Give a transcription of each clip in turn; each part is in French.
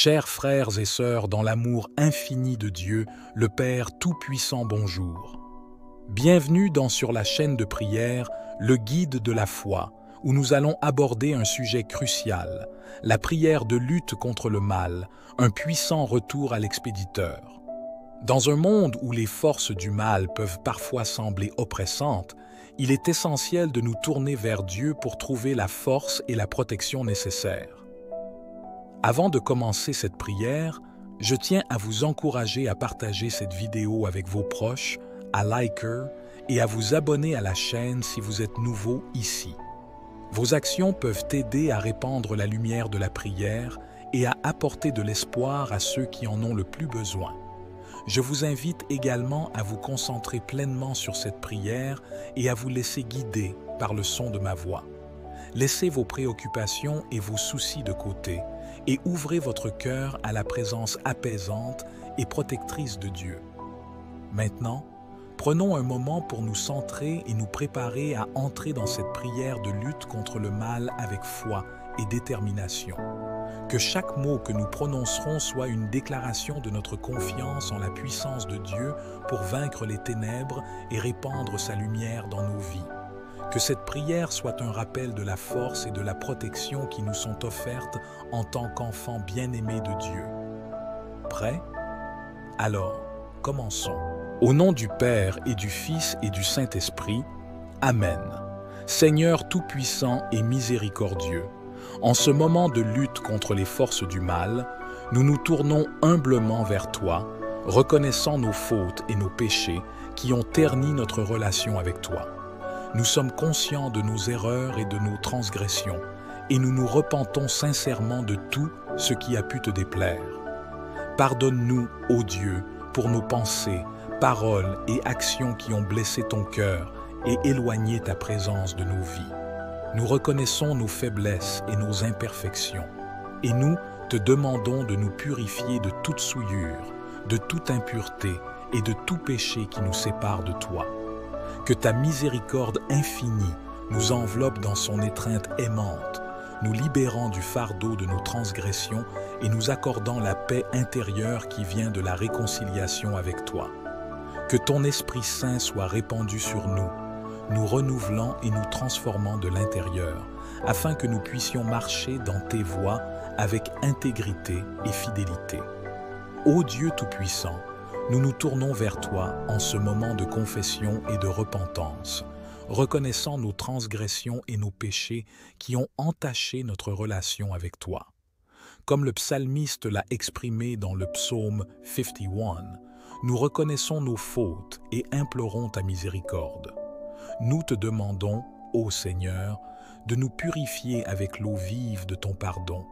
Chers frères et sœurs dans l'amour infini de Dieu, le Père Tout-Puissant, bonjour. Bienvenue dans Sur la chaîne de prière, le guide de la foi, où nous allons aborder un sujet crucial, la prière de lutte contre le mal, un puissant retour à l'expéditeur. Dans un monde où les forces du mal peuvent parfois sembler oppressantes, il est essentiel de nous tourner vers Dieu pour trouver la force et la protection nécessaires. Avant de commencer cette prière, je tiens à vous encourager à partager cette vidéo avec vos proches, à liker et à vous abonner à la chaîne si vous êtes nouveau ici. Vos actions peuvent aider à répandre la lumière de la prière et à apporter de l'espoir à ceux qui en ont le plus besoin. Je vous invite également à vous concentrer pleinement sur cette prière et à vous laisser guider par le son de ma voix. Laissez vos préoccupations et vos soucis de côté et ouvrez votre cœur à la présence apaisante et protectrice de Dieu. Maintenant, prenons un moment pour nous centrer et nous préparer à entrer dans cette prière de lutte contre le mal avec foi et détermination. Que chaque mot que nous prononcerons soit une déclaration de notre confiance en la puissance de Dieu pour vaincre les ténèbres et répandre sa lumière dans nos vies. Que cette prière soit un rappel de la force et de la protection qui nous sont offertes en tant qu'enfants bien-aimés de Dieu. Prêts? Alors, commençons. Au nom du Père et du Fils et du Saint-Esprit, Amen. Seigneur tout-puissant et miséricordieux, en ce moment de lutte contre les forces du mal, nous nous tournons humblement vers toi, reconnaissant nos fautes et nos péchés qui ont terni notre relation avec toi. Nous sommes conscients de nos erreurs et de nos transgressions, et nous nous repentons sincèrement de tout ce qui a pu te déplaire. Pardonne-nous, ô Dieu, pour nos pensées, paroles et actions qui ont blessé ton cœur et éloigné ta présence de nos vies. Nous reconnaissons nos faiblesses et nos imperfections, et nous te demandons de nous purifier de toute souillure, de toute impureté et de tout péché qui nous sépare de toi. Que ta miséricorde infinie nous enveloppe dans son étreinte aimante, nous libérant du fardeau de nos transgressions et nous accordant la paix intérieure qui vient de la réconciliation avec toi. Que ton Esprit Saint soit répandu sur nous, nous renouvelant et nous transformant de l'intérieur, afin que nous puissions marcher dans tes voies avec intégrité et fidélité. Ô Dieu Tout-Puissant, nous nous tournons vers toi en ce moment de confession et de repentance, reconnaissant nos transgressions et nos péchés qui ont entaché notre relation avec toi. Comme le psalmiste l'a exprimé dans le psaume 51, nous reconnaissons nos fautes et implorons ta miséricorde. Nous te demandons, ô Seigneur, de nous purifier avec l'eau vive de ton pardon,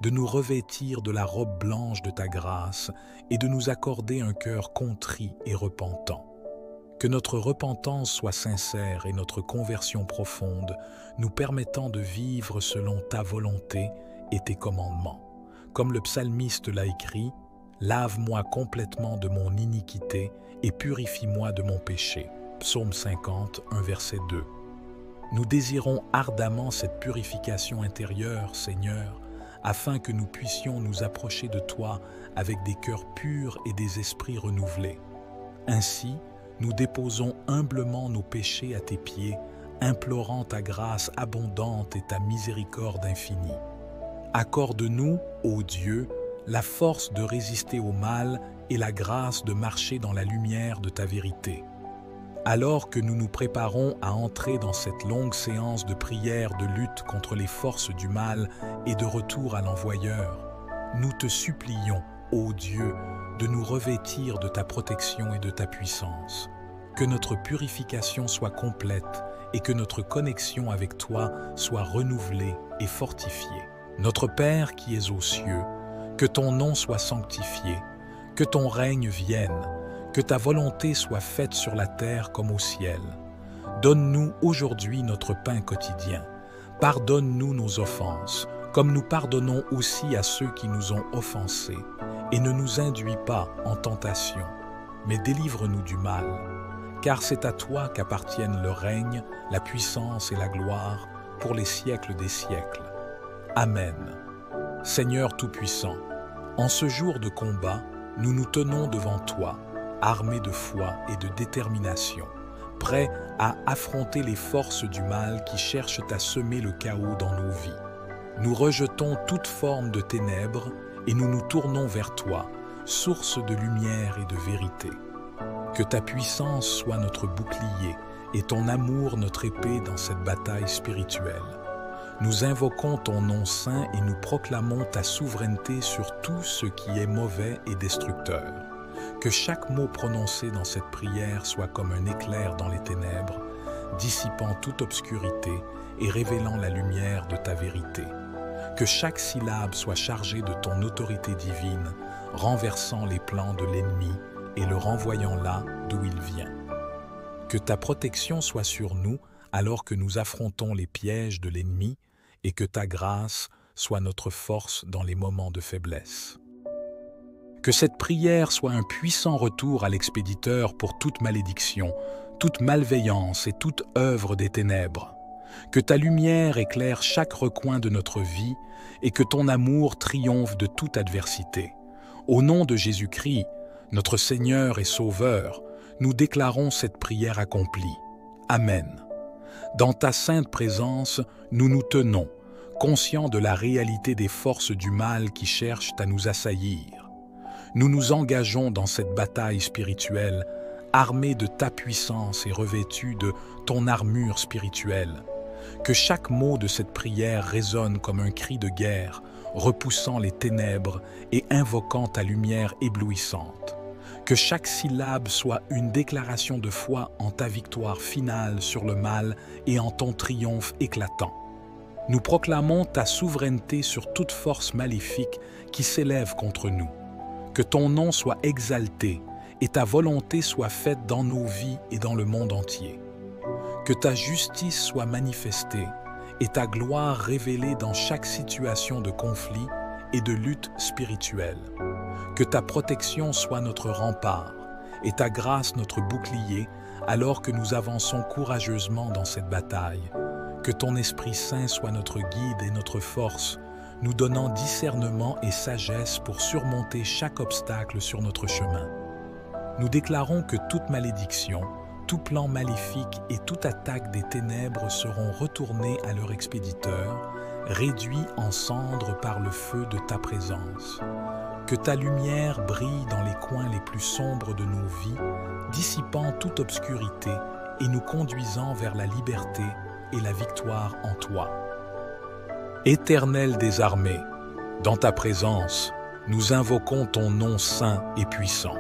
de nous revêtir de la robe blanche de ta grâce et de nous accorder un cœur contrit et repentant. Que notre repentance soit sincère et notre conversion profonde, nous permettant de vivre selon ta volonté et tes commandements. Comme le psalmiste l'a écrit, « Lave-moi complètement de mon iniquité et purifie-moi de mon péché » Psaume 50, 1 verset 2. Nous désirons ardemment cette purification intérieure, Seigneur, afin que nous puissions nous approcher de toi avec des cœurs purs et des esprits renouvelés. Ainsi, nous déposons humblement nos péchés à tes pieds, implorant ta grâce abondante et ta miséricorde infinie. Accorde-nous, ô Dieu, la force de résister au mal et la grâce de marcher dans la lumière de ta vérité. Alors que nous nous préparons à entrer dans cette longue séance de prière de lutte contre les forces du mal et de retour à l'envoyeur, nous te supplions, ô Dieu, de nous revêtir de ta protection et de ta puissance. Que notre purification soit complète et que notre connexion avec toi soit renouvelée et fortifiée. Notre Père qui es aux cieux, que ton nom soit sanctifié, que ton règne vienne, que ta volonté soit faite sur la terre comme au ciel. Donne-nous aujourd'hui notre pain quotidien. Pardonne-nous nos offenses, comme nous pardonnons aussi à ceux qui nous ont offensés. Et ne nous induis pas en tentation, mais délivre-nous du mal. Car c'est à toi qu'appartiennent le règne, la puissance et la gloire pour les siècles des siècles. Amen. Seigneur Tout-Puissant, En ce jour de combat, nous nous tenons devant toi, armés de foi et de détermination, prêts à affronter les forces du mal qui cherchent à semer le chaos dans nos vies. Nous rejetons toute forme de ténèbres et nous nous tournons vers toi, source de lumière et de vérité. Que ta puissance soit notre bouclier et ton amour notre épée dans cette bataille spirituelle. Nous invoquons ton nom saint et nous proclamons ta souveraineté sur tout ce qui est mauvais et destructeur. Que chaque mot prononcé dans cette prière soit comme un éclair dans les ténèbres, dissipant toute obscurité et révélant la lumière de ta vérité. Que chaque syllabe soit chargée de ton autorité divine, renversant les plans de l'ennemi et le renvoyant là d'où il vient. Que ta protection soit sur nous alors que nous affrontons les pièges de l'ennemi et que ta grâce soit notre force dans les moments de faiblesse. Que cette prière soit un puissant retour à l'expéditeur pour toute malédiction, toute malveillance et toute œuvre des ténèbres. Que ta lumière éclaire chaque recoin de notre vie et que ton amour triomphe de toute adversité. Au nom de Jésus-Christ, notre Seigneur et Sauveur, nous déclarons cette prière accomplie. Amen. Dans ta sainte présence, nous nous tenons, conscients de la réalité des forces du mal qui cherchent à nous assaillir. Nous nous engageons dans cette bataille spirituelle, armés de ta puissance et revêtus de ton armure spirituelle. Que chaque mot de cette prière résonne comme un cri de guerre, repoussant les ténèbres et invoquant ta lumière éblouissante. Que chaque syllabe soit une déclaration de foi en ta victoire finale sur le mal et en ton triomphe éclatant. Nous proclamons ta souveraineté sur toute force maléfique qui s'élève contre nous. Que ton nom soit exalté et ta volonté soit faite dans nos vies et dans le monde entier. Que ta justice soit manifestée et ta gloire révélée dans chaque situation de conflit et de lutte spirituelle. Que ta protection soit notre rempart et ta grâce notre bouclier alors que nous avançons courageusement dans cette bataille. Que ton Esprit Saint soit notre guide et notre force, nous donnant discernement et sagesse pour surmonter chaque obstacle sur notre chemin. Nous déclarons que toute malédiction, tout plan maléfique et toute attaque des ténèbres seront retournés à leur expéditeur, réduits en cendres par le feu de ta présence. Que ta lumière brille dans les coins les plus sombres de nos vies, dissipant toute obscurité et nous conduisant vers la liberté et la victoire en toi. Éternel des armées, dans ta présence, nous invoquons ton nom saint et puissant.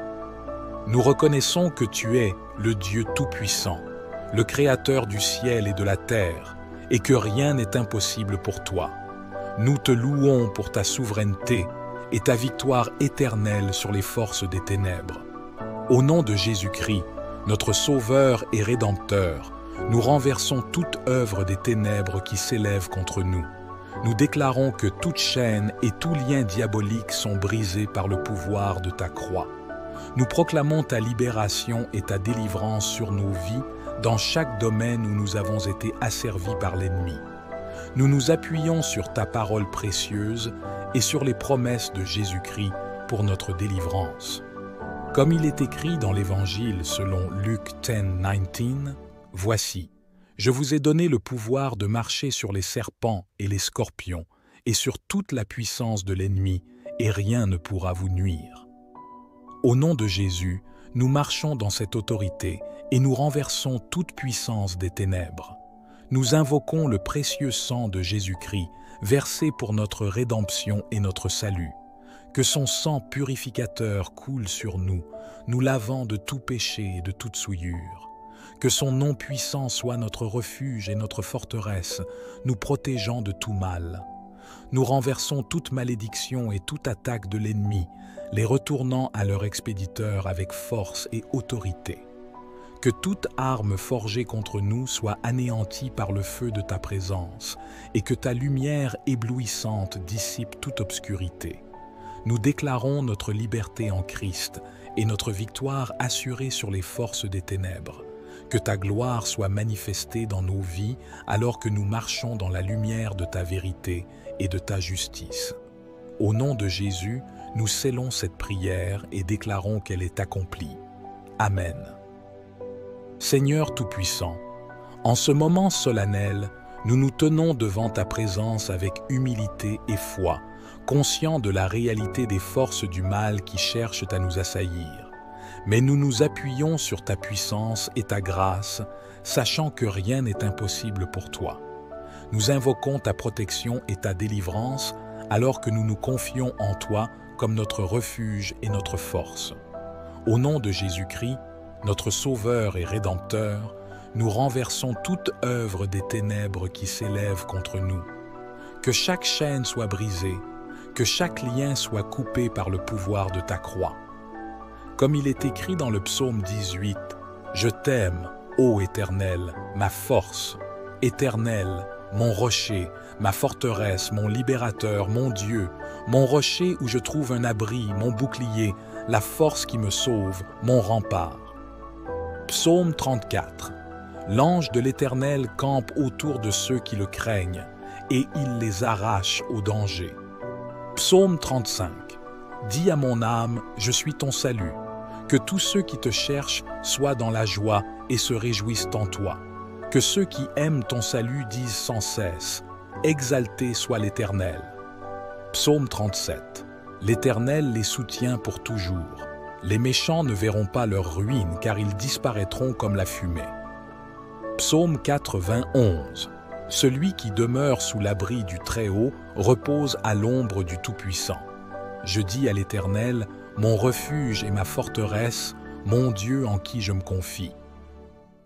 Nous reconnaissons que tu es le Dieu Tout-Puissant, le Créateur du ciel et de la terre, et que rien n'est impossible pour toi. Nous te louons pour ta souveraineté et ta victoire éternelle sur les forces des ténèbres. Au nom de Jésus-Christ, notre Sauveur et Rédempteur, nous renversons toute œuvre des ténèbres qui s'élève contre nous. Nous déclarons que toute chaîne et tout lien diabolique sont brisés par le pouvoir de ta croix. Nous proclamons ta libération et ta délivrance sur nos vies dans chaque domaine où nous avons été asservis par l'ennemi. Nous nous appuyons sur ta parole précieuse et sur les promesses de Jésus-Christ pour notre délivrance. Comme il est écrit dans l'Évangile selon Luc 10:19, « Voici, je vous ai donné le pouvoir de marcher sur les serpents et les scorpions et sur toute la puissance de l'ennemi, et rien ne pourra vous nuire. » Au nom de Jésus, nous marchons dans cette autorité et nous renversons toute puissance des ténèbres. Nous invoquons le précieux sang de Jésus-Christ, versé pour notre rédemption et notre salut. Que son sang purificateur coule sur nous, nous lavant de tout péché et de toute souillure. Que son nom puissant soit notre refuge et notre forteresse, nous protégeant de tout mal. Nous renversons toute malédiction et toute attaque de l'ennemi, les retournant à leur expéditeur avec force et autorité. Que toute arme forgée contre nous soit anéantie par le feu de ta présence, et que ta lumière éblouissante dissipe toute obscurité. Nous déclarons notre liberté en Christ et notre victoire assurée sur les forces des ténèbres. Que ta gloire soit manifestée dans nos vies alors que nous marchons dans la lumière de ta vérité et de ta justice. Au nom de Jésus, nous scellons cette prière et déclarons qu'elle est accomplie. Amen. Seigneur Tout-Puissant, en ce moment solennel, nous nous tenons devant ta présence avec humilité et foi, conscients de la réalité des forces du mal qui cherchent à nous assaillir. Mais nous nous appuyons sur ta puissance et ta grâce, sachant que rien n'est impossible pour toi. Nous invoquons ta protection et ta délivrance, alors que nous nous confions en toi comme notre refuge et notre force. Au nom de Jésus-Christ, notre Sauveur et Rédempteur, nous renversons toute œuvre des ténèbres qui s'élèvent contre nous. Que chaque chaîne soit brisée, que chaque lien soit coupé par le pouvoir de ta croix. Comme il est écrit dans le psaume 18, « Je t'aime, ô Éternel, ma force, Éternel, mon rocher, ma forteresse, mon libérateur, mon Dieu, mon rocher où je trouve un abri, mon bouclier, la force qui me sauve, mon rempart. » Psaume 34. L'ange de l'Éternel campe autour de ceux qui le craignent, et il les arrache au danger. Psaume 35. Dis à mon âme, je suis ton salut. Que tous ceux qui te cherchent soient dans la joie et se réjouissent en toi. Que ceux qui aiment ton salut disent sans cesse, exalté soit l'Éternel. Psaume 37. L'Éternel les soutient pour toujours. Les méchants ne verront pas leur ruine, car ils disparaîtront comme la fumée. Psaume 91. Celui qui demeure sous l'abri du Très-Haut repose à l'ombre du Tout-Puissant. Je dis à l'Éternel, mon refuge et ma forteresse, mon Dieu en qui je me confie.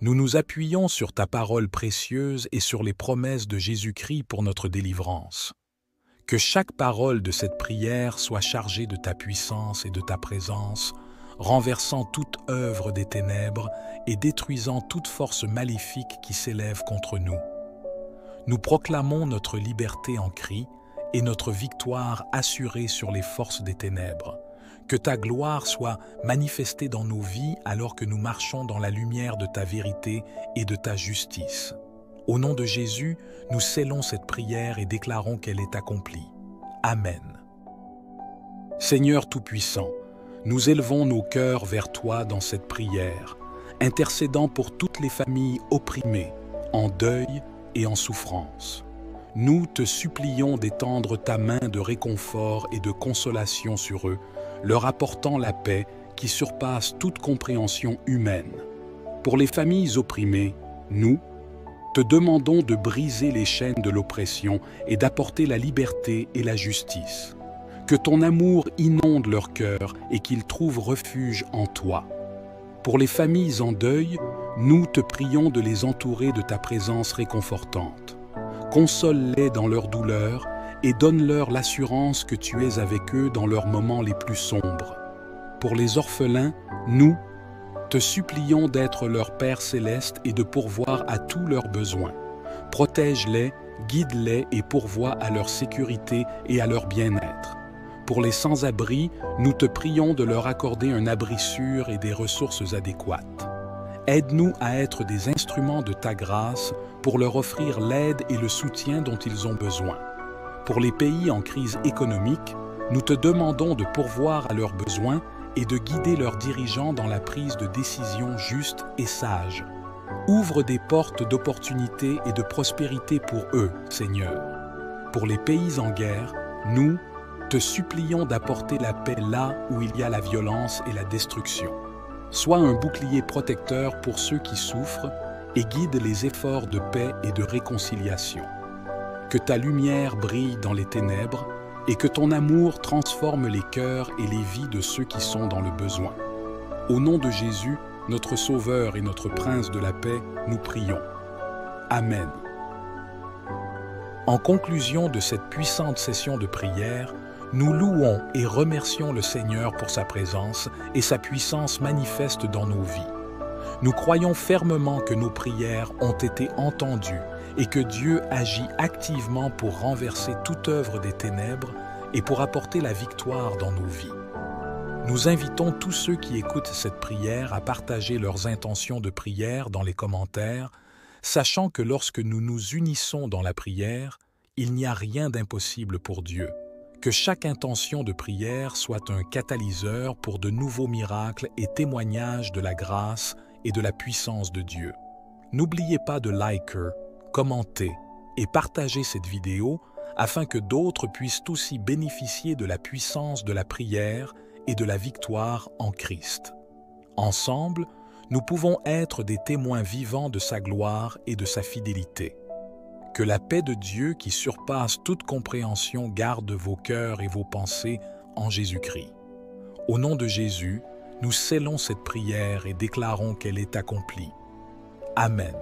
Nous nous appuyons sur ta parole précieuse et sur les promesses de Jésus-Christ pour notre délivrance. Que chaque parole de cette prière soit chargée de ta puissance et de ta présence, renversant toute œuvre des ténèbres et détruisant toute force maléfique qui s'élève contre nous. Nous proclamons notre liberté en Christ et notre victoire assurée sur les forces des ténèbres. Que ta gloire soit manifestée dans nos vies alors que nous marchons dans la lumière de ta vérité et de ta justice. Au nom de Jésus, nous scellons cette prière et déclarons qu'elle est accomplie. Amen. Seigneur Tout-Puissant, nous élevons nos cœurs vers toi dans cette prière, intercédant pour toutes les familles opprimées, en deuil et en souffrance. Nous te supplions d'étendre ta main de réconfort et de consolation sur eux, leur apportant la paix qui surpasse toute compréhension humaine. Pour les familles opprimées, nous te demandons de briser les chaînes de l'oppression et d'apporter la liberté et la justice. Que ton amour inonde leur cœur et qu'ils trouvent refuge en toi. Pour les familles en deuil, nous te prions de les entourer de ta présence réconfortante. Console-les dans leur douleur et donne-leur l'assurance que tu es avec eux dans leurs moments les plus sombres. Pour les orphelins, nous te supplions d'être leur Père céleste et de pourvoir à tous leurs besoins. Protège-les, guide-les et pourvois à leur sécurité et à leur bien-être. Pour les sans-abri, nous te prions de leur accorder un abri sûr et des ressources adéquates. Aide-nous à être des instruments de ta grâce pour leur offrir l'aide et le soutien dont ils ont besoin. Pour les pays en crise économique, nous te demandons de pourvoir à leurs besoins et de guider leurs dirigeants dans la prise de décisions justes et sages. Ouvre des portes d'opportunité et de prospérité pour eux, Seigneur. Pour les pays en guerre, nous te supplions d'apporter la paix là où il y a la violence et la destruction. Sois un bouclier protecteur pour ceux qui souffrent et guide les efforts de paix et de réconciliation. Que ta lumière brille dans les ténèbres et que ton amour transforme les cœurs et les vies de ceux qui sont dans le besoin. Au nom de Jésus, notre Sauveur et notre Prince de la paix, nous prions. Amen. En conclusion de cette puissante session de prière, nous louons et remercions le Seigneur pour sa présence et sa puissance manifeste dans nos vies. Nous croyons fermement que nos prières ont été entendues et que Dieu agit activement pour renverser toute œuvre des ténèbres et pour apporter la victoire dans nos vies. Nous invitons tous ceux qui écoutent cette prière à partager leurs intentions de prière dans les commentaires, sachant que lorsque nous nous unissons dans la prière, il n'y a rien d'impossible pour Dieu. Que chaque intention de prière soit un catalyseur pour de nouveaux miracles et témoignages de la grâce et de la puissance de Dieu. N'oubliez pas de liker, commenter et partager cette vidéo afin que d'autres puissent aussi bénéficier de la puissance de la prière et de la victoire en Christ. Ensemble, nous pouvons être des témoins vivants de sa gloire et de sa fidélité. Que la paix de Dieu qui surpasse toute compréhension garde vos cœurs et vos pensées en Jésus-Christ. Au nom de Jésus, nous scellons cette prière et déclarons qu'elle est accomplie. Amen.